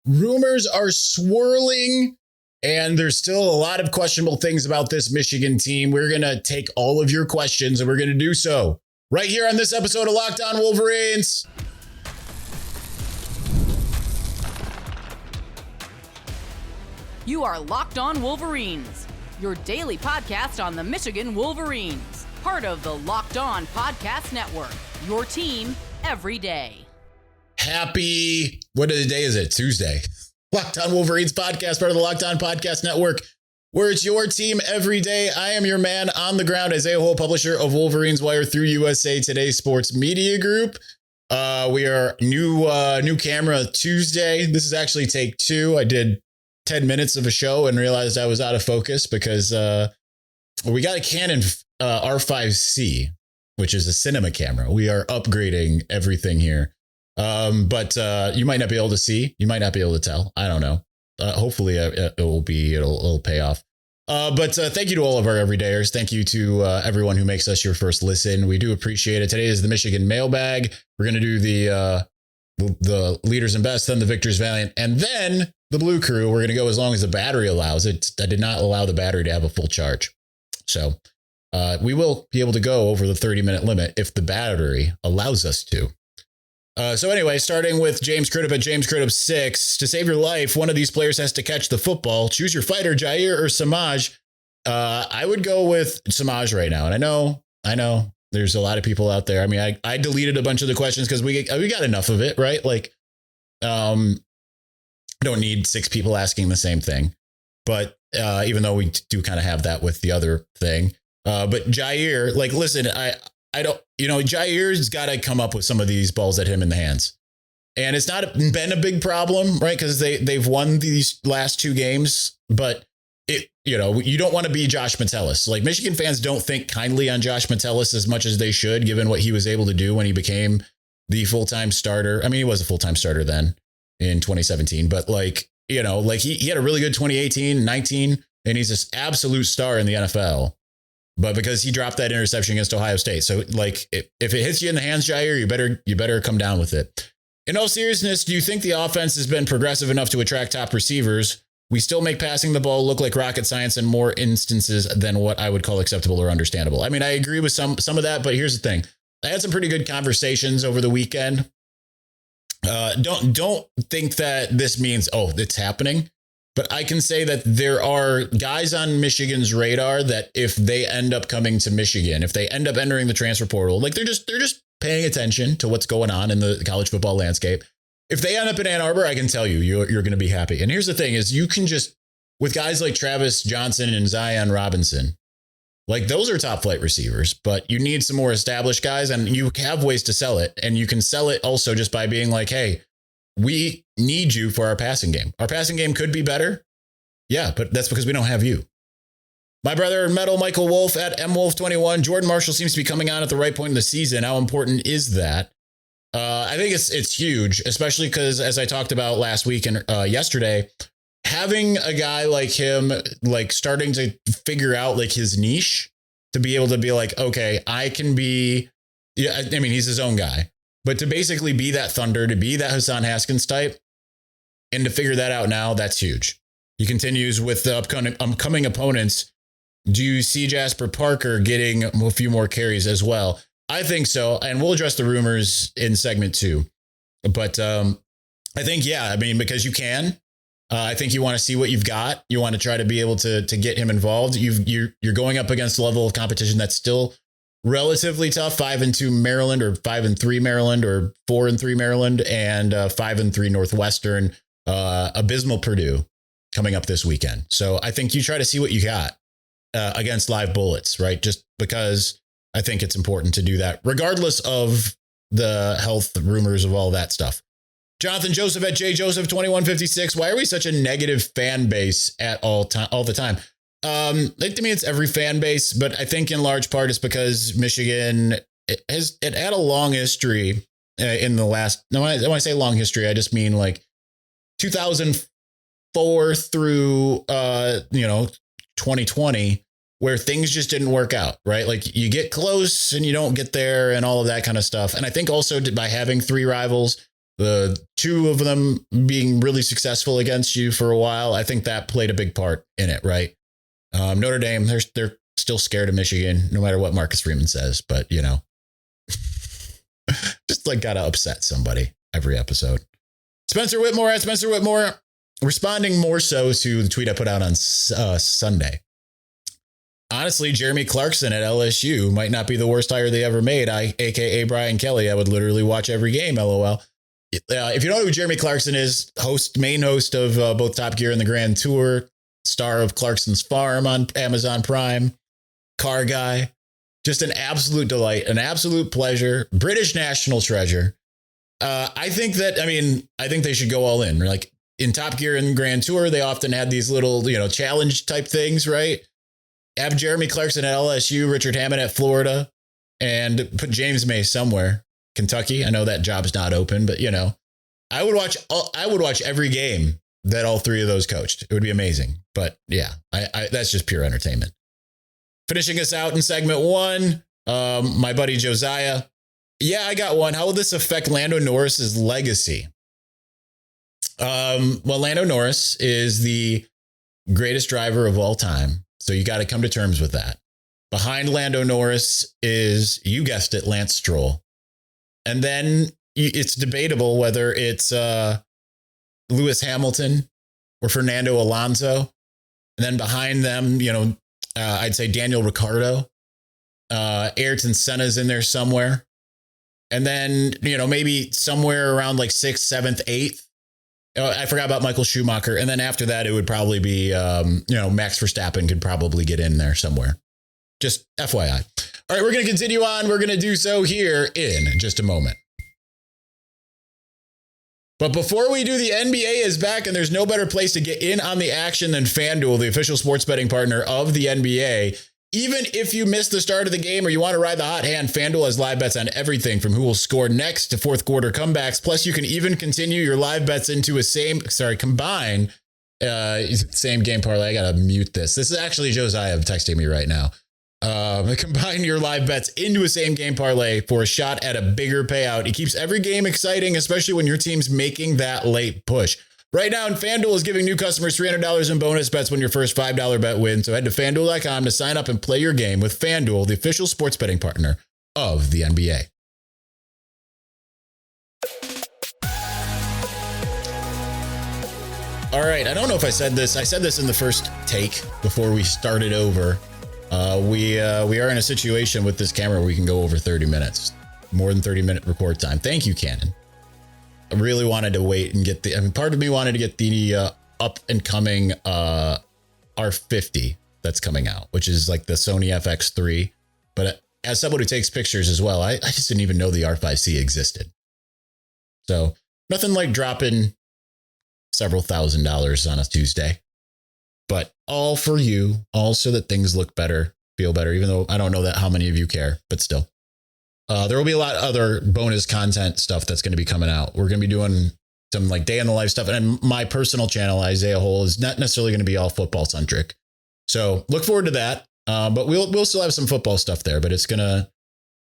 Rumors are swirling, and there's still a lot of questionable things about this Michigan team. We're going to take all of your questions, and we're going to do so right here on this episode of Locked On Wolverines. You are Locked On Wolverines, your daily podcast on the Michigan Wolverines, part of the Locked On Podcast Network, your team every day. Happy, what day is it? Tuesday. Locked On Wolverines podcast, part of the Locked On Podcast Network, where it's your team every day. I am your man on the ground, Isaiah Hole, publisher of Wolverines Wire through USA Today Sports Media Group. We are new camera Tuesday. This is actually take 2. I did 10 minutes of a show and realized I was out of focus because we got a Canon R5C, which is a cinema camera. We are upgrading everything here. But you might not be able to see. You might not be able to tell. I don't know. Hopefully it'll pay off. But thank you to all of our everydayers. Thank you to everyone who makes us your first listen. We do appreciate it. Today is the Michigan Mailbag. We're going to do the leaders and best, then the victors valiant, and then the blue crew. We're going to go as long as the battery allows it. I did not allow the battery to have a full charge. So we will be able to go over the 30-minute limit if the battery allows us to. So anyway, starting with James Crudup at James Crudup 6. To save your life, one of these players has to catch the football. Choose your fighter, Jair or Semaj. I would go with Semaj right now. And I know there's a lot of people out there. I mean, I deleted a bunch of the questions because we got enough of it, right? Like, don't need 6 people asking the same thing. But even though we do kind of have that with the other thing. But Jair, like, listen, I don't, Jair's got to come up with some of these balls that hit him in the hands. And it's not been a big problem, right? Because they've won these last 2 games, but you don't want to be Josh Metellus. Like, Michigan fans don't think kindly on Josh Metellus as much as they should, given what he was able to do when he became the full-time starter. I mean, he was a full-time starter then in 2017, but he had a really good 2018, 19, and he's this absolute star in the NFL. But because he dropped that interception against Ohio State. So, like, if it hits you in the hands, Jair, you better come down with it. In all seriousness, do you think the offense has been progressive enough to attract top receivers? We still make passing the ball look like rocket science in more instances than what I would call acceptable or understandable. I mean, I agree with some of that, but here's the thing. I had some pretty good conversations over the weekend. Don't think that this means, it's happening. But I can say that there are guys on Michigan's radar that if they end up coming to Michigan, if they end up entering the transfer portal, like they're just paying attention to what's going on in the college football landscape. If they end up in Ann Arbor, I can tell you're going to be happy. And here's the thing is you can just, with guys like Travis Johnson and Zion Robinson, like those are top flight receivers, but you need some more established guys and you have ways to sell it. And you can sell it also just by being like, hey, we need you for our passing game. Our passing game could be better. Yeah, but that's because we don't have you. My brother in metal, Michael Wolf at MWolf21. Jordan Marshall seems to be coming on at the right point in the season. How important is that? I think it's huge, especially because as I talked about last week and yesterday, having a guy like him, like starting to figure out like his niche to be able to be like, okay, I can be, I mean, he's his own guy. But to basically be that Thunder, to be that Hassan Haskins type, and to figure that out now, that's huge. He continues with the upcoming opponents. Do you see Jasper Parker getting a few more carries as well? I think so. And we'll address the rumors in segment 2. But I think, because you can. I think you want to see what you've got. You want to try to be able to get him involved. You're going up against a level of competition that's still relatively tough. 5-2 Maryland, or 5-3 Maryland, or 4-3 Maryland, and 5-3 Northwestern. Abysmal Purdue coming up this weekend. So I think you try to see what you got against live bullets, right? Just because I think it's important to do that, regardless of the health rumors of all that stuff. Jonathan Joseph at JJoseph2156. Why are we such a negative fan base at all the time? To me, it's every fan base, but I think in large part it's because Michigan it had a long history in the last. No, when I say long history, I just mean like 2004 through 2020, where things just didn't work out, right? Like you get close and you don't get there and all of that kind of stuff. And I think also by having 3 rivals, the two of them being really successful against you for a while, I think that played a big part in it, right? Notre Dame, they're still scared of Michigan, no matter what Marcus Freeman says. But, you know, just like got to upset somebody every episode. Spencer Whitmore at Spencer Whitmore, responding more so to the tweet I put out on Sunday. Honestly, Jeremy Clarkson at LSU might not be the worst hire they ever made. AKA Brian Kelly. I would literally watch every game, LOL. If you know who Jeremy Clarkson is, main host of both Top Gear and the Grand Tour, star of Clarkson's Farm on Amazon Prime, car guy, just an absolute delight, an absolute pleasure, British national treasure. I think they should go all in. Like in Top Gear and Grand Tour, they often had these little, challenge type things, right? Have Jeremy Clarkson at LSU, Richard Hammond at Florida, and put James May somewhere. Kentucky. I know that job's not open, but I would watch every game that all three of those coached. It would be amazing. But yeah, I that's just pure entertainment. Finishing us out in segment 1, my buddy Josiah. Yeah, I got one. How will this affect Lando Norris's legacy? Well, Lando Norris is the greatest driver of all time. So you got to come to terms with that. Behind Lando Norris is, you guessed it, Lance Stroll. And then it's debatable whether it's Lewis Hamilton or Fernando Alonso. And then behind them, I'd say Daniel Ricciardo. Ayrton Senna's in there somewhere. And then, maybe somewhere around like 6th, 7th, 8th. I forgot about Michael Schumacher. And then after that, it would probably be, Max Verstappen could probably get in there somewhere. Just FYI. All right, we're going to continue on. We're going to do so here in just a moment. But before we do, the NBA is back, and there's no better place to get in on the action than FanDuel, the official sports betting partner of the NBA. Even if you missed the start of the game or you want to ride the hot hand, FanDuel has live bets on everything from who will score next to fourth quarter comebacks. Plus, you can even continue your live bets into combine same game parlay. I got to mute this. This is actually Josiah texting me right now. Combine your live bets into a same game parlay for a shot at a bigger payout. It keeps every game exciting, especially when your team's making that late push. Right now, FanDuel is giving new customers $300 in bonus bets when your first $5 bet wins. So head to FanDuel.com to sign up and play your game with FanDuel, the official sports betting partner of the NBA. All right, I don't know if I said this. I said this in the first take before we started over. We are in a situation with this camera where we can go over 30 minutes, more than 30-minute record time. Thank you, Canon. I really wanted to wait and get part of me wanted to get the up and coming R50 that's coming out, which is like the Sony FX3. But as someone who takes pictures as well, I just didn't even know the R5C existed. So nothing like dropping several $1,000s on a Tuesday. But all for you, all so that things look better, feel better, even though I don't know how many of you care, but still. There will be a lot of other bonus content stuff that's going to be coming out. We're going to be doing some like day in the life stuff. And my personal channel, Isaiah Hole, is not necessarily going to be all football centric. So look forward to that. But we'll still have some football stuff there, but it's going to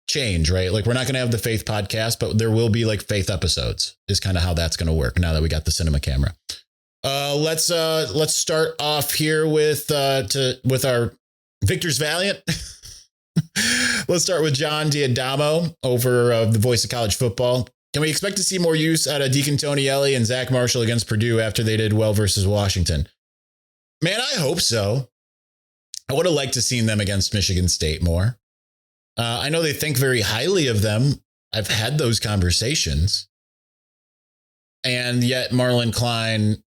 change, right? Like we're not going to have the faith podcast, but there will be like faith episodes is kind of how that's going to work now that we got the cinema camera. Let's start off here with our Victor's Valiant. Let's start with John Diadamo over the voice of college football. Can we expect to see more use out of Deacon Tonielli and Zach Marshall against Purdue after they did well versus Washington? Man, I hope so. I would have liked to seen them against Michigan State more. I know they think very highly of them. I've had those conversations. And yet Marlon Klein,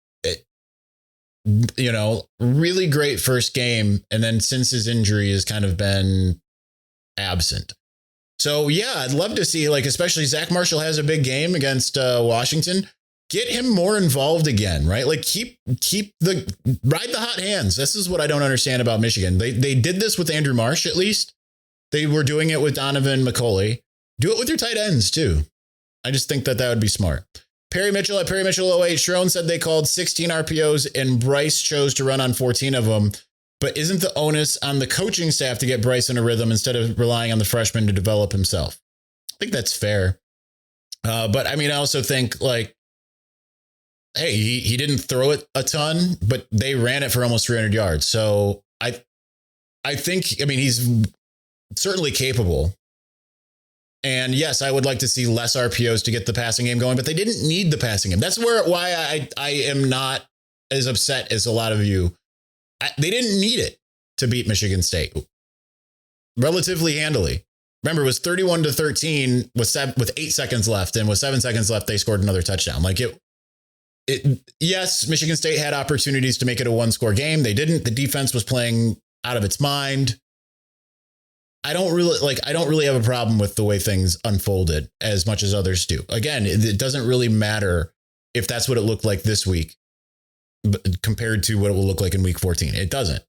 really great first game. And then since his injury has kind of been absent. So, yeah, I'd love to see, especially Zach Marshall has a big game against Washington. Get him more involved again, right? Like ride the hot hands. This is what I don't understand about Michigan. They did this with Andrew Marsh, at least. They were doing it with Donovan McCulley. Do it with your tight ends, too. I just think that would be smart. Perry Mitchell at Perry Mitchell 08. Sharon said they called 16 RPOs and Bryce chose to run on 14 of them. But isn't the onus on the coaching staff to get Bryce in a rhythm instead of relying on the freshman to develop himself? I think that's fair. But I mean, I also think like, hey, he didn't throw it a ton, but they ran it for almost 300 yards. So I think, I mean, he's certainly capable. And yes, I would like to see less RPOs to get the passing game going, but they didn't need the passing game. That's why I am not as upset as a lot of you. They didn't need it to beat Michigan State relatively handily. Remember, it was 31-13 with 8 seconds left, and with 7 seconds left, they scored another touchdown. Like yes, Michigan State had opportunities to make it a 1-score game. They didn't. The defense was playing out of its mind. I don't really have a problem with the way things unfolded as much as others do. Again, it doesn't really matter if that's what it looked like this week compared to what it will look like in week 14. It doesn't.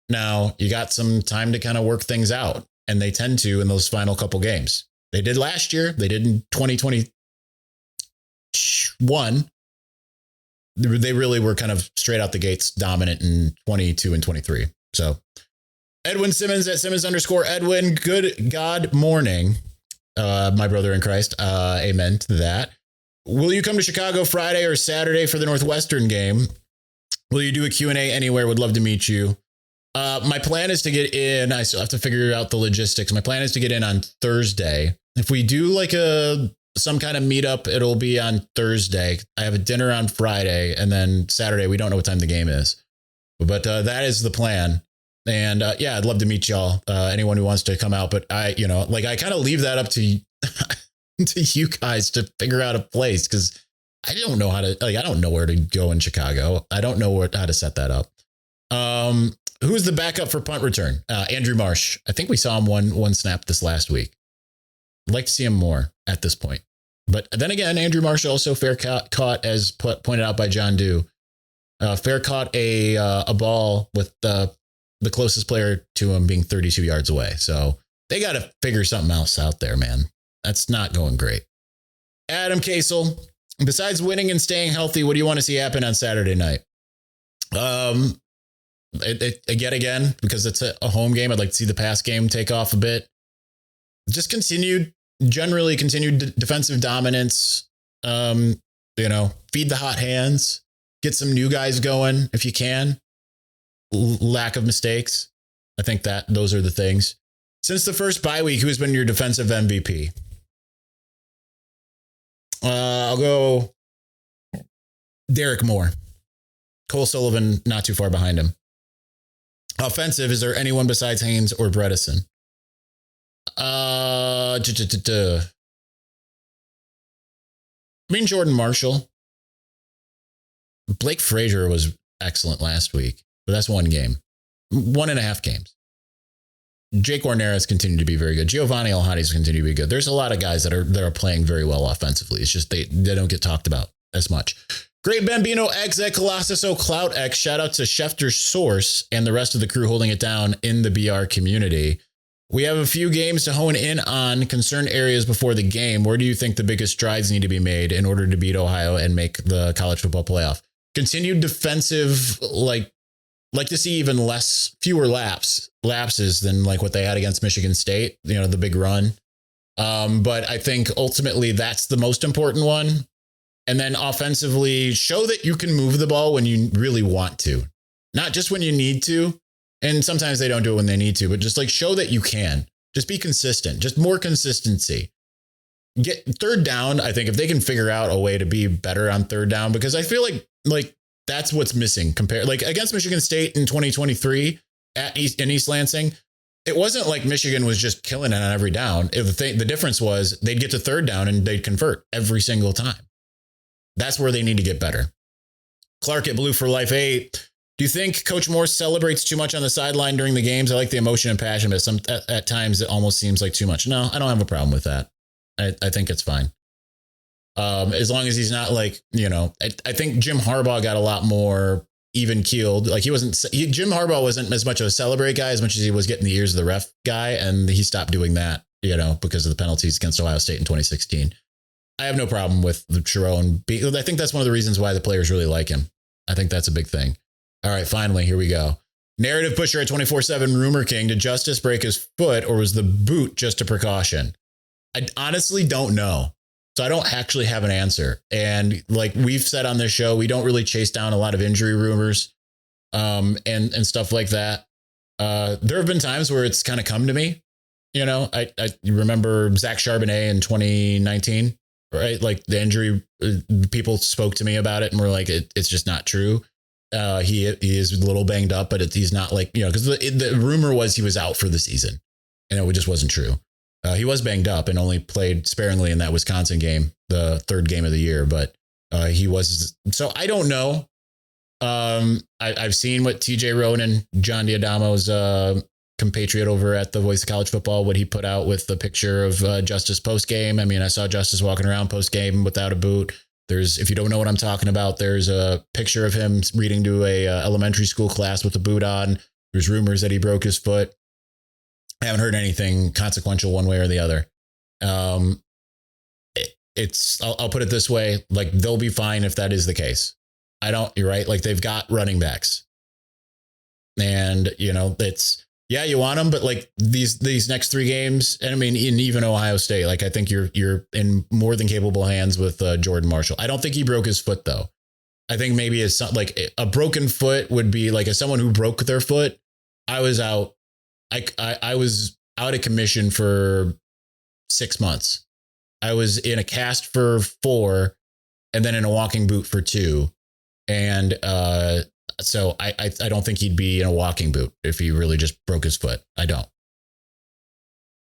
Now, you got some time to kind of work things out, and they tend to in those final couple games. They did last year. They did in 2021. They really were kind of straight out the gates dominant in 22 and 23. So Edwin Simmons at Simmons_Edwin. Good God morning, my brother in Christ. Amen to that. Will you come to Chicago Friday or Saturday for the Northwestern game? Will you do a Q&A anywhere? Would love to meet you. My plan is to get in. I still have to figure out the logistics. My plan is to get in on Thursday. If we do like some kind of meetup, it'll be on Thursday. I have a dinner on Friday, and then Saturday, we don't know what time the game is, but that is the plan. And yeah, I'd love to meet y'all. Anyone who wants to come out, but I kind of leave that up to to you guys to figure out a place, because I don't know how to. I don't know where to go in Chicago. I don't know how to set that up. Who's the backup for punt return? Andrew Marsh. I think we saw him one snap this last week. I'd like to see him more at this point. But then again, Andrew Marsh also fair caught, as pointed out by John Dew, fair caught a ball with the closest player to him being 32 yards away. So they got to figure something else out there, man. That's not going great. Adam Kasel, besides winning and staying healthy, what do you want to see happen on Saturday night? Again, because it's a home game, I'd like to see the pass game take off a bit. Just generally continued defensive dominance. Feed the hot hands, get some new guys going if you can. Lack of mistakes. I think that those are the things. Since the first bye week, who's been your defensive MVP? I'll go Derek Moore. Cole Sullivan, not too far behind him. Offensive, is there anyone besides Haynes or Bredesen? I mean, Jordan Marshall. Blake Frazier was excellent last week, but that's one game. 1.5 games. Jake Warner continued to be very good. Giovanni Alhadi's continued to be good. There's a lot of guys that are playing very well offensively. It's just they don't get talked about as much. Great Bambino X at Colossuso Clout X. Shout out to Schefter's Source and the rest of the crew holding it down in the BR community. We have a few games to hone in on concerned areas before the game. Where do you think the biggest strides need to be made in order to beat Ohio and make the college football playoff? Continued defensive, like to see even fewer lapses than like what they had against Michigan State, the big run. But I think ultimately that's the most important one. And then offensively, show that you can move the ball when you really want to, not just when you need to. And sometimes they don't do it when they need to, but just like show that you can. Just be consistent, just more consistency. Get third down. I think if they can figure out a way to be better on third down, because I feel like that's what's missing compared like against Michigan State in 2023 in East Lansing. It wasn't like Michigan was just killing it on every down. The difference was they'd get to third down and they'd convert every single time. That's where they need to get better. Clark at Blue for Life 8. Do you think Coach Morse celebrates too much on the sideline during the games? I like the emotion and passion, but at times it almost seems like too much. No, I don't have a problem with that. I think it's fine. As long as he's not like, I think Jim Harbaugh got a lot more even keeled. Like Jim Harbaugh wasn't as much of a celebrate guy as much as he was getting the ears of the ref guy. And he stopped doing that, because of the penalties against Ohio State in 2016. I have no problem with the Sharon. I think that's one of the reasons why the players really like him. I think that's a big thing. All right, finally, here we go. Narrative pusher at 24/7 Rumor King. Did Justice break his foot or was the boot just a precaution? I honestly don't know. So I don't actually have an answer. And like we've said on this show, we don't really chase down a lot of injury rumors and stuff like that. There have been times where it's kind of come to me. You know, I remember Zach Charbonnet in 2019, right? Like the injury, people spoke to me about it and were like, it's just not true. He is a little banged up, but he's not like, you know, because the rumor was he was out for the season and it just wasn't true. He was banged up and only played sparingly in that Wisconsin game, the third game of the year. But he was. So I don't know. I've seen what TJ Ronan, John D'Adamo's compatriot over at the Voice of College Football, what he put out with the picture of Justice post game. I mean, I saw Justice walking around post game without a boot. If you don't know what I'm talking about, there's a picture of him reading to a elementary school class with a boot on. There's rumors that he broke his foot. I haven't heard anything consequential one way or the other. I'll put it this way, like they'll be fine if that is the case. You're right. Like they've got running backs and you know, you want them, but like these next 3 games, and I mean, even Ohio State, like I think you're in more than capable hands with Jordan Marshall. I don't think he broke his foot though. I think maybe it's like a broken foot would be like as someone who broke their foot. I was out. I was out of commission for 6 months. I was in a cast for 4 and then in a walking boot for 2. And so I don't think he'd be in a walking boot if he really just broke his foot. I don't.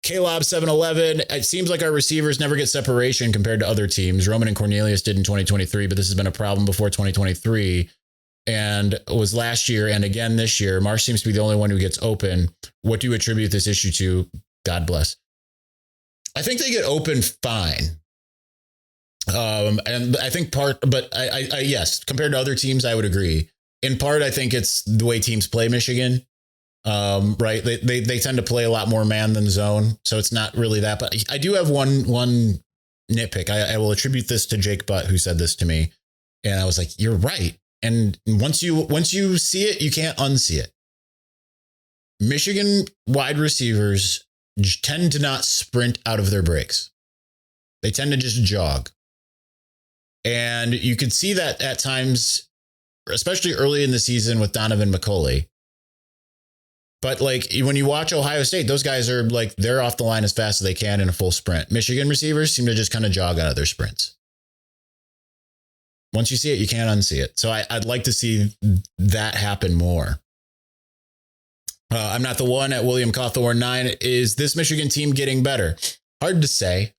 K-Lob 711. It seems like our receivers never get separation compared to other teams. Roman and Cornelius did in 2023, but this has been a problem before 2023 and was last year and again this year. Marsh seems to be the only one who gets open. What do you attribute this issue to? God bless. I think they get open fine. And I think yes, compared to other teams, I would agree. In part, I think it's the way teams play Michigan. Right. They tend to play a lot more man than zone. So it's not really that. But I do have one nitpick. I will attribute this to Jake Butt, who said this to me. And I was like, you're right. And once you see it, you can't unsee it. Michigan wide receivers tend to not sprint out of their breaks. They tend to just jog. And you could see that at times, especially early in the season with Donovan McCulley. But like when you watch Ohio State, those guys are like, they're off the line as fast as they can in a full sprint. Michigan receivers seem to just kind of jog out of their sprints. Once you see it, you can't unsee it. So I'd like to see that happen more. I'm not the one at William Cawthorne 9. Is this Michigan team getting better? Hard to say.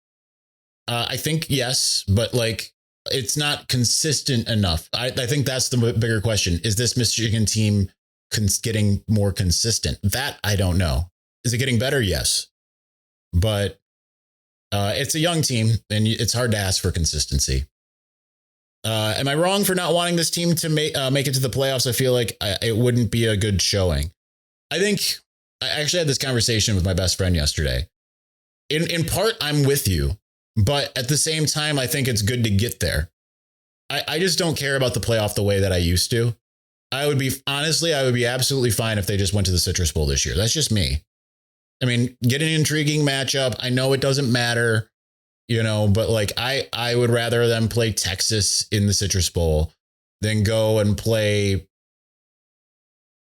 I think yes, but like it's not consistent enough. I think that's the bigger question. Is this Michigan team getting more consistent? That I don't know. Is it getting better? Yes. But it's a young team and it's hard to ask for consistency. Am I wrong for not wanting this team to make it to the playoffs? I feel like it wouldn't be a good showing. I think I actually had this conversation with my best friend yesterday. In part, I'm with you, but at the same time, I think it's good to get there. I just don't care about the playoff the way that I used to. I would be absolutely fine if they just went to the Citrus Bowl this year. That's just me. I mean, get an intriguing matchup. I know it doesn't matter, but like I would rather them play Texas in the Citrus Bowl than go and play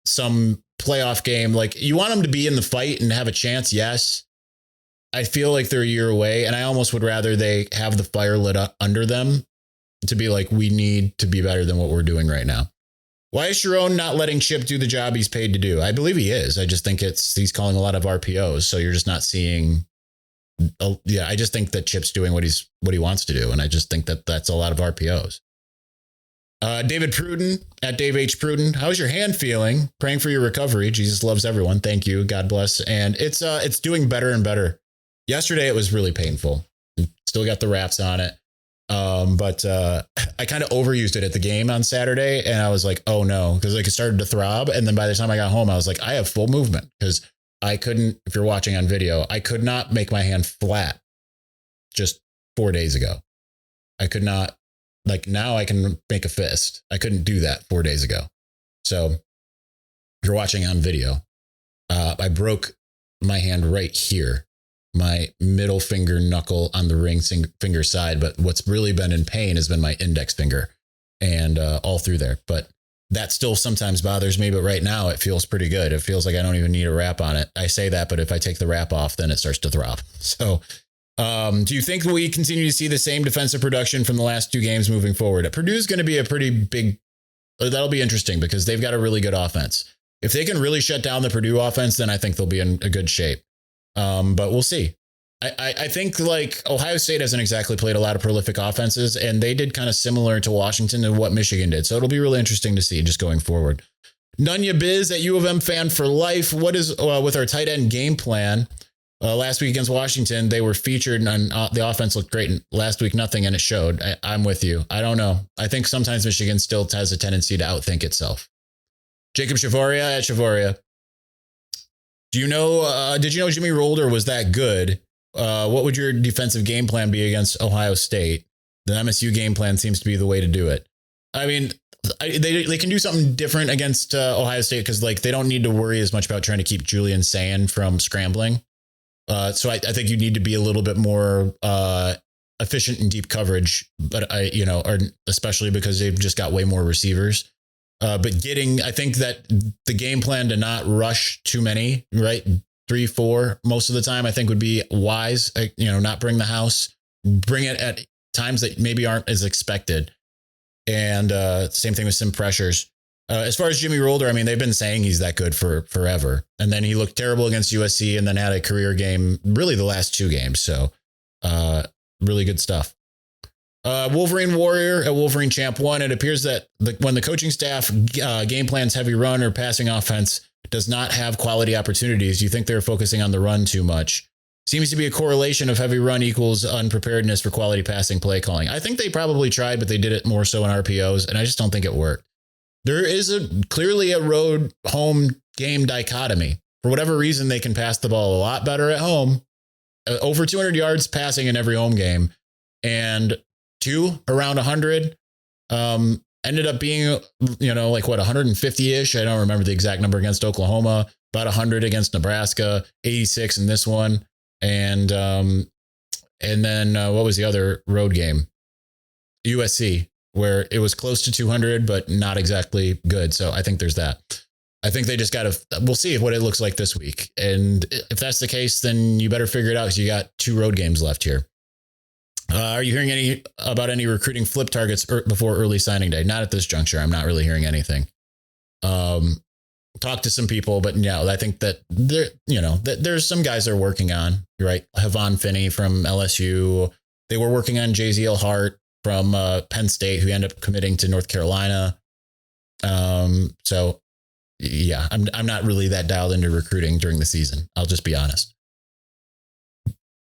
some playoff game. Like you want them to be in the fight and have a chance. Yes. I feel like they're a year away and I almost would rather they have the fire lit up under them to be like, we need to be better than what we're doing right now. Why is Sharon not letting Chip do the job he's paid to do? I believe he is. I just think he's calling a lot of RPOs. So you're just not seeing. I just think that Chip's doing what he wants to do. And I just think that that's a lot of RPOs. David Pruden at Dave H. Pruden. How's your hand feeling? Praying for your recovery. Jesus loves everyone. Thank you. God bless. And it's doing better and better. Yesterday, it was really painful. Still got the wraps on it. But I kind of overused it at the game on Saturday and I was like, oh no, because like it started to throb. And then by the time I got home, I was like, I have full movement because I couldn't, if you're watching on video, I could not make my hand flat just 4 days ago. I could not, like now I can make a fist. I couldn't do that 4 days ago. So if you're watching on video, I broke my hand right here. my middle finger knuckle on the ring finger side. But what's really been in pain has been my index finger and all through there. But that still sometimes bothers me. But right now it feels pretty good. It feels like I don't even need a wrap on it. I say that, but if I take the wrap off, then it starts to throb. So do you think we continue to see the same defensive production from the last 2 games moving forward? Purdue's going to be a pretty big, that'll be interesting because they've got a really good offense. If they can really shut down the Purdue offense, then I think they'll be in a good shape. But we'll see. I think like Ohio State hasn't exactly played a lot of prolific offenses, and they did kind of similar to Washington and what Michigan did. So it'll be really interesting to see just going forward. Nunya Biz at U of M fan for life. What is with our tight end game plan? Last week against Washington, they were featured and the offense looked great. And last week, nothing, and it showed. I'm with you. I don't know. I think sometimes Michigan still has a tendency to outthink itself. Jacob Chavoria at Chavoria. Did you know Jimmy Rolder was that good? What would your defensive game plan be against Ohio State? The MSU game plan seems to be the way to do it. I mean, they can do something different against Ohio State because like they don't need to worry as much about trying to keep Julian Sand from scrambling. So I think you need to be a little bit more efficient in deep coverage, but or especially because they've just got way more receivers. But I think that the game plan to not rush too many, right? 3, 4 most of the time, I think would be wise. Not bring the house, bring it at times that maybe aren't as expected. And same thing with some pressures. As far as Jimmy Rolder, I mean, they've been saying he's that good for forever. And then he looked terrible against USC and then had a career game, really the last 2 games. So really good stuff. Wolverine Warrior at Wolverine Champ 1. It appears that when the coaching staff game plans heavy run or passing offense does not have quality opportunities, you think they're focusing on the run too much. Seems to be a correlation of heavy run equals unpreparedness for quality passing play calling. I think they probably tried, but they did it more so in RPOs, and I just don't think it worked. There is clearly a road home game dichotomy. For whatever reason, they can pass the ball a lot better at home, over 200 yards passing in every home game, and 2 around 100. Ended up being, like 150-ish. I don't remember the exact number against Oklahoma, about 100 against Nebraska, 86 in this one. And then what was the other road game? USC, where it was close to 200, but not exactly good. So I think there's that. I think they just we'll see what it looks like this week. And if that's the case, then you better figure it out because you got 2 road games left here. Are you hearing about any recruiting flip targets before early signing day? Not at this juncture. I'm not really hearing anything. Talk to some people, but yeah, I think that there's some guys they're working on, right? Havon Finney from LSU. They were working on JZL Hart from Penn State, who ended up committing to North Carolina. So yeah, I'm not really that dialed into recruiting during the season. I'll just be honest.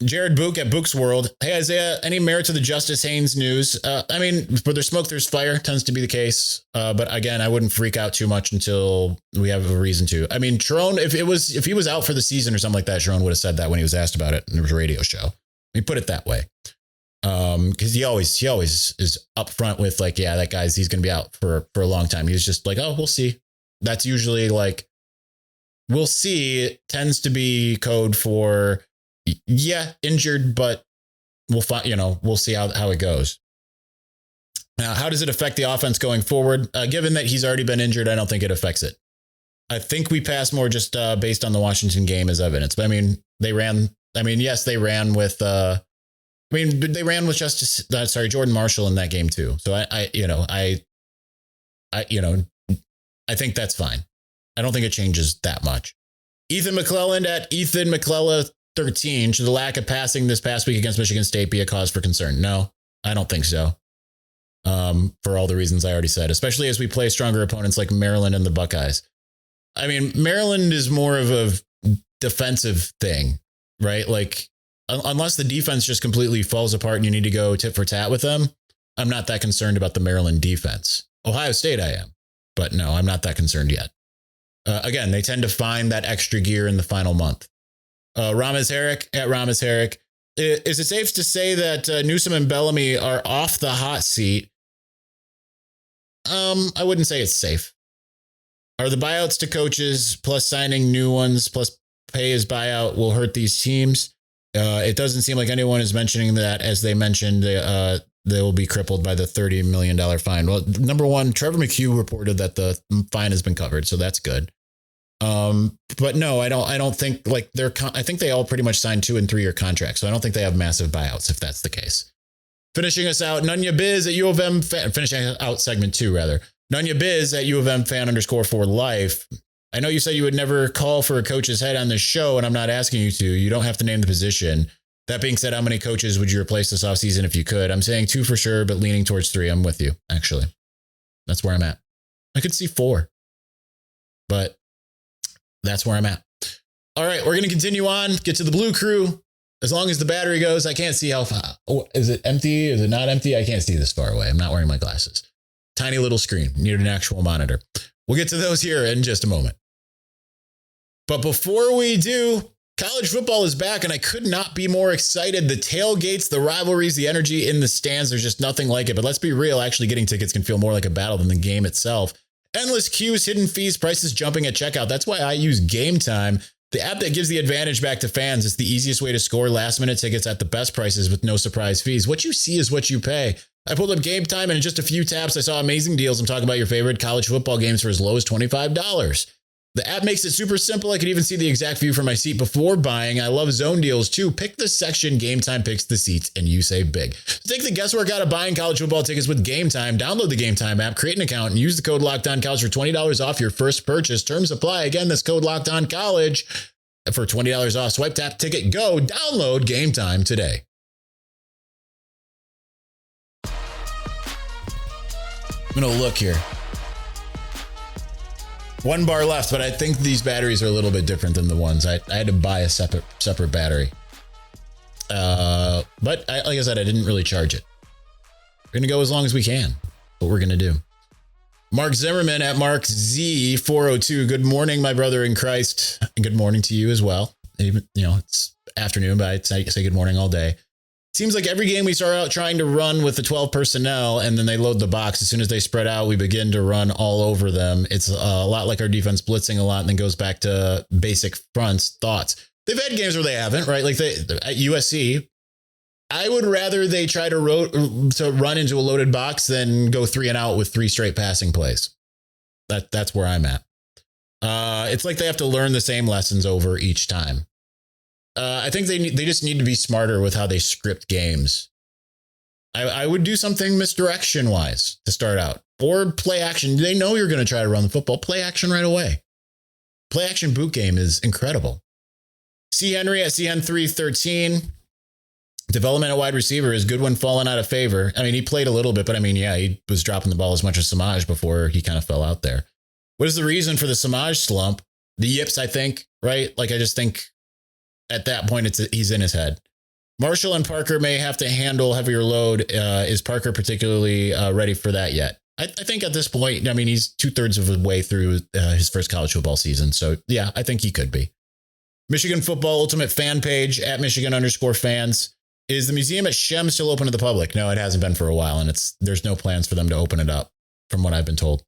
Jared Book at Book's World. Hey, Isaiah, any merit to the Justice Haynes news? I mean, where there's smoke, there's fire, tends to be the case. But again, I wouldn't freak out too much until we have a reason to. I mean, Sharon, if he was out for the season or something like that, Sharon would have said that when he was asked about it in a radio show. Let me put it that way. Because he always is upfront with like, yeah, he's going to be out for a long time. He's just like, oh, we'll see. That's usually like, we'll see. It tends to be code for, yeah, injured, but we'll find, we'll see how it goes. Now, how does it affect the offense going forward? Given that he's already been injured, I don't think it affects it. I think we pass more just based on the Washington game as evidence. But I mean, they ran with Jordan Marshall in that game too. So I think that's fine. I don't think it changes that much. Ethan McClelland at Ethan McClelland 13. Should the lack of passing this past week against Michigan State be a cause for concern? No, I don't think so. For all the reasons I already said, especially as we play stronger opponents like Maryland and the Buckeyes. I mean, Maryland is more of a defensive thing, right? Like, unless the defense just completely falls apart and you need to go tit for tat with them, I'm not that concerned about the Maryland defense. Ohio State, I am. But no, I'm not that concerned yet. Again, they tend to find that extra gear in the final month. Ramez Herrick at Ramez Herrick. Is it safe to say that Newsom and Bellamy are off the hot seat? I wouldn't say it's safe. Are the buyouts to coaches plus signing new ones plus pay as buyout will hurt these teams? It doesn't seem like anyone is mentioning that, as they mentioned, they will be crippled by the $30 million fine. Well, number one, Trevor McHugh reported that the fine has been covered, so that's good. But no, I don't think like I think they all pretty much signed 2 and 3 year contracts. So I don't think they have massive buyouts if that's the case. Finishing us out, Nunya Biz at U of M, finishing out segment 2 rather. Nunya Biz at U of M fan _ for life. I know you said you would never call for a coach's head on this show, and I'm not asking you to. You don't have to name the position. That being said, how many coaches would you replace this offseason if you could? I'm saying 2 for sure, but leaning towards 3. I'm with you, actually. That's where I'm at. I could see 4, but that's where I'm at. All right, we're going to continue on, get to the Blue Crew. As long as the battery goes, I can't see how far. Oh, is it empty? Is it not empty? I can't see this far away. I'm not wearing my glasses. Tiny little screen. Need an actual monitor. We'll get to those here in just a moment. But before we do, college football is back, and I could not be more excited. The tailgates, the rivalries, the energy in the stands, there's just nothing like it. But let's be real, actually getting tickets can feel more like a battle than the game itself. Endless queues, hidden fees, prices jumping at checkout. That's why I use Game Time, the app that gives the advantage back to fans. It's the easiest way to score last-minute tickets at the best prices with no surprise fees. What you see is what you pay. I pulled up Game Time, and in just a few taps, I saw amazing deals. I'm talking about your favorite college football games for as low as $25. The app makes it super simple. I could even see the exact view from my seat before buying. I love zone deals too. Pick the section, Game Time picks the seats, and you save big. So take the guesswork out of buying college football tickets with Game Time. Download the Game Time app, create an account, and use the code LOCKEDONCollege for $20 off your first purchase. Terms apply. Again, that's code LOCKEDONCollege for $20 off. Swipe, tap, ticket, go. Download Game Time today. I'm going to look here. 1 bar left, but I think these batteries are a little bit different than the ones. I had to buy a separate battery. But like I said, I didn't really charge it. We're going to go as long as we can. What we're going to do. Mark Zimmerman at Mark Z402. Good morning, my brother in Christ. And good morning to you as well. Even, it's afternoon, but I'd say good morning all day. Seems like every game we start out trying to run with the 12 personnel, and then they load the box. As soon as they spread out, we begin to run all over them. It's a lot like our defense blitzing a lot and then goes back to basic fronts thoughts. They've had games where they haven't, right? Like at USC, I would rather they try to run into a loaded box than go 3 and out with 3 straight passing plays. That's where I'm at. It's like they have to learn the same lessons over each time. I think they just need to be smarter with how they script games. I would do something misdirection wise to start out, or play action. They know you're going to try to run the football. Play action right away. Play action boot game is incredible. C. Henry at CN313. Development at wide receiver is Goodwin falling out of favor. I mean, he played a little bit, but he was dropping the ball as much as Semaj before he kind of fell out there. What is the reason for the Semaj slump? The yips, I think, right? Like, I just think at that point, he's in his head. Marshall and Parker may have to handle heavier load. Is Parker particularly ready for that yet? I think at this point, he's 2/3 of the way through his first college football season. So, yeah, I think he could be. Michigan Football Ultimate Fan Page at Michigan_fans. Is the museum at Shem still open to the public? No, it hasn't been for a while, and there's no plans for them to open it up, from what I've been told.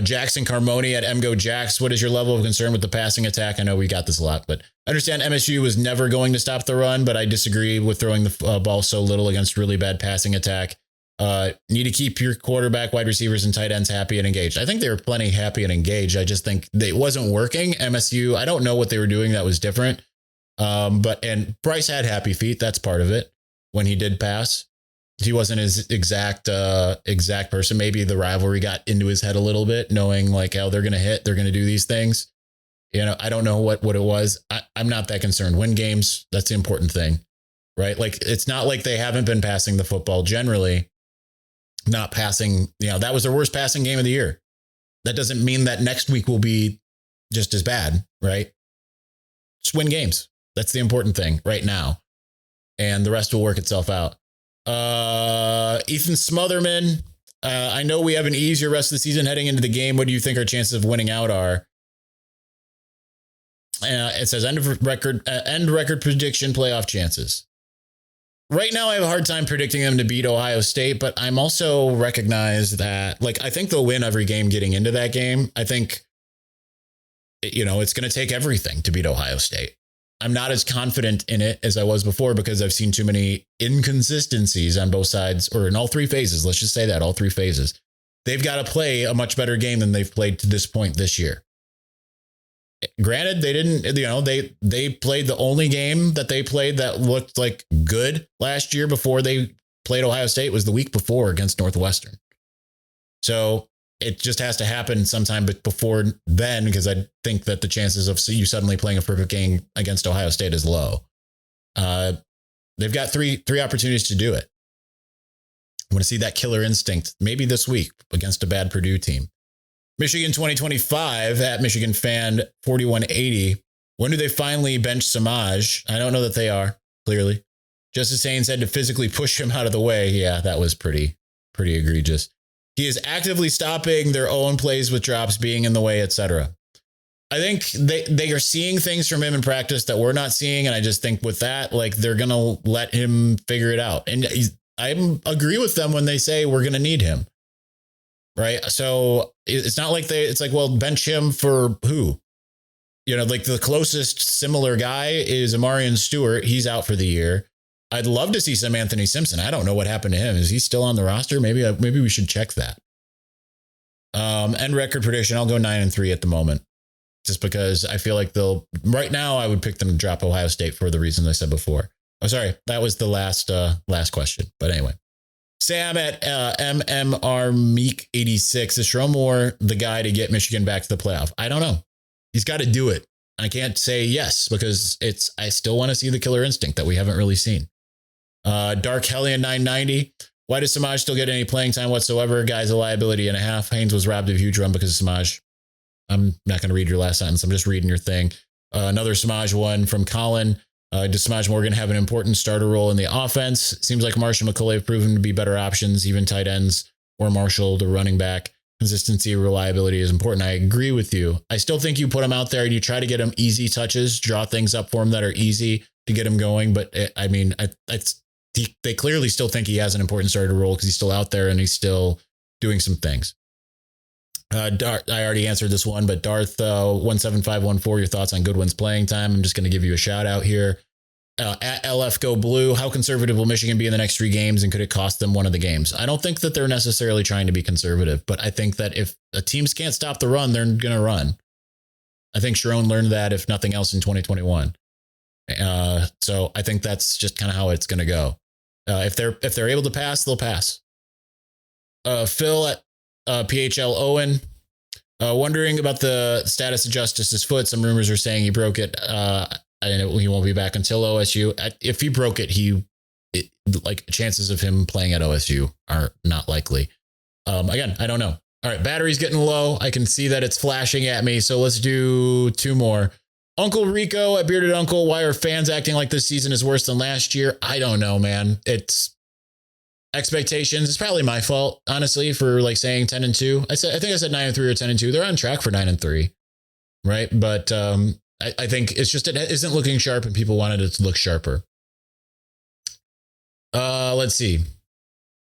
Jackson Carmoni at MGoJax. What is your level of concern with the passing attack? I know we got this a lot, but I understand MSU was never going to stop the run, but I disagree with throwing the ball so little against really bad passing attack. Need to keep your quarterback, wide receivers, and tight ends happy and engaged. I think they were plenty happy and engaged. I just think it wasn't working. MSU, I don't know what they were doing that was different. And Bryce had happy feet. That's part of it. When he did pass, he wasn't his exact person. Maybe the rivalry got into his head a little bit, knowing like, oh, they're going to hit, they're going to do these things. I don't know what it was. I'm not that concerned. Win games. That's the important thing, right? Like, it's not like they haven't been passing the football generally, not passing, that was their worst passing game of the year. That doesn't mean that next week will be just as bad, right? Just win games. That's the important thing right now. And the rest will work itself out. Ethan Smotherman. I know we have an easier rest of the season heading into the game. What do you think our chances of winning out are? It says end record prediction playoff chances. Right now, I have a hard time predicting them to beat Ohio State, but I'm also recognize that, I think they'll win every game getting into that game. I think, it's going to take everything to beat Ohio State. I'm not as confident in it as I was before because I've seen too many inconsistencies on both sides, or in all three phases. Let's just say that, all three phases. They've got to play a much better game than they've played to this point this year. Granted, they didn't, they played the only game that they played that looked like good last year before they played Ohio State was the week before against Northwestern. So it just has to happen sometime before then, because I think that the chances of you suddenly playing a perfect game against Ohio State is low. They've got three opportunities to do it. I want to see that killer instinct maybe this week against a bad Purdue team. Michigan 2025 at Michigan fan 4180. When do they finally bench Semaj? I don't know that they are, clearly. Justice Haynes had to physically push him out of the way. Yeah, that was pretty egregious. He is actively stopping their own plays with drops, being in the way, etc. I think they are seeing things from him in practice that we're not seeing. And I just think with that, like, they're going to let him figure it out. And I agree with them when they say we're going to need him. Right. So it's not like it's like, well, bench him for who? Like the closest similar guy is Amarian Stewart. He's out for the year. I'd love to see some Anthony Simpson. I don't know what happened to him. Is he still on the roster? Maybe we should check that. And record prediction, I'll go 9-3 at the moment, just because I feel like right now I would pick them to drop Ohio State for the reason I said before. Oh, sorry. That was the last question. But anyway, Sam at MMR Meek 86. Is Sherrone Moore the guy to get Michigan back to the playoff? I don't know. He's got to do it. I can't say yes because I still want to see the killer instinct that we haven't really seen. Dark Hellion 990. Why does Semaj still get any playing time whatsoever? Guy's a liability and a half. Haynes was robbed of a huge run because of Semaj. I'm not going to read your last sentence. I'm just reading your thing. Another Semaj one from Colin. Does Semaj Morgan have an important starter role in the offense? Seems like Marshall and McCulley have proven to be better options, even tight ends or Marshall, the running back. Consistency, reliability is important. I agree with you. I still think you put him out there and you try to get him easy touches, draw things up for him that are easy to get him going. But they clearly still think he has an important starter role because he's still out there and he's still doing some things. Darth, I already answered this one, but Darth 17514, your thoughts on Goodwin's playing time. I'm just going to give you a shout out here. At LF Go Blue, how conservative will Michigan be in the next 3 games, and could it cost them one of the games? I don't think that they're necessarily trying to be conservative, but I think that if teams can't stop the run, they're going to run. I think Sherrone learned that, if nothing else, in 2021. So I think that's just kind of how it's going to go. If they're able to pass, they'll pass. Phil at PHL Owen, wondering about the status of Justice's foot. Some rumors are saying he broke it. And he won't be back until OSU. If he broke it, chances of him playing at OSU are not likely. Again, I don't know. All right, battery's getting low. I can see that it's flashing at me. So let's do 2 more. Uncle Rico at Bearded Uncle. Why are fans acting like this season is worse than last year? I don't know, man. It's expectations. It's probably my fault, honestly, for saying 10-2. I think I said 9-3 or 10-2. They're on track for 9-3, right? But I think it's just, it isn't looking sharp and people wanted it to look sharper. Let's see.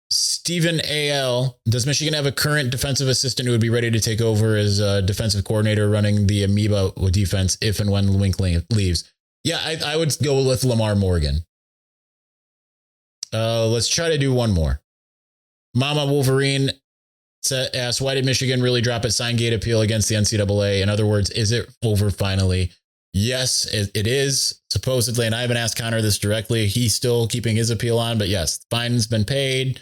Stephen A.L. Does Michigan have a current defensive assistant who would be ready to take over as a defensive coordinator running the Amoeba defense if and when Wink leaves? Yeah, I would go with Lamar Morgan. Let's try to do one more. Mama Wolverine asks, why did Michigan really drop its sign gate appeal against the NCAA? In other words, is it over finally? Yes, it is, supposedly. And I haven't asked Connor this directly. He's still keeping his appeal on. But yes, the fine's been paid.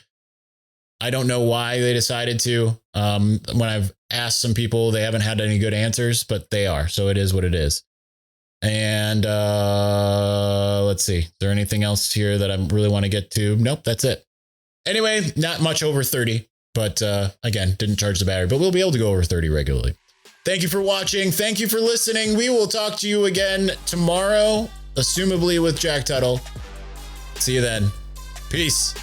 I don't know why they decided to. When I've asked some people, they haven't had any good answers, but they are. So it is what it is. And let's see. Is there anything else here that I really want to get to? Nope, that's it. Anyway, not much over 30. But again, didn't charge the battery, but we'll be able to go over 30 regularly. Thank you for watching. Thank you for listening. We will talk to you again tomorrow, assumably with Jack Tuttle. See you then. Peace.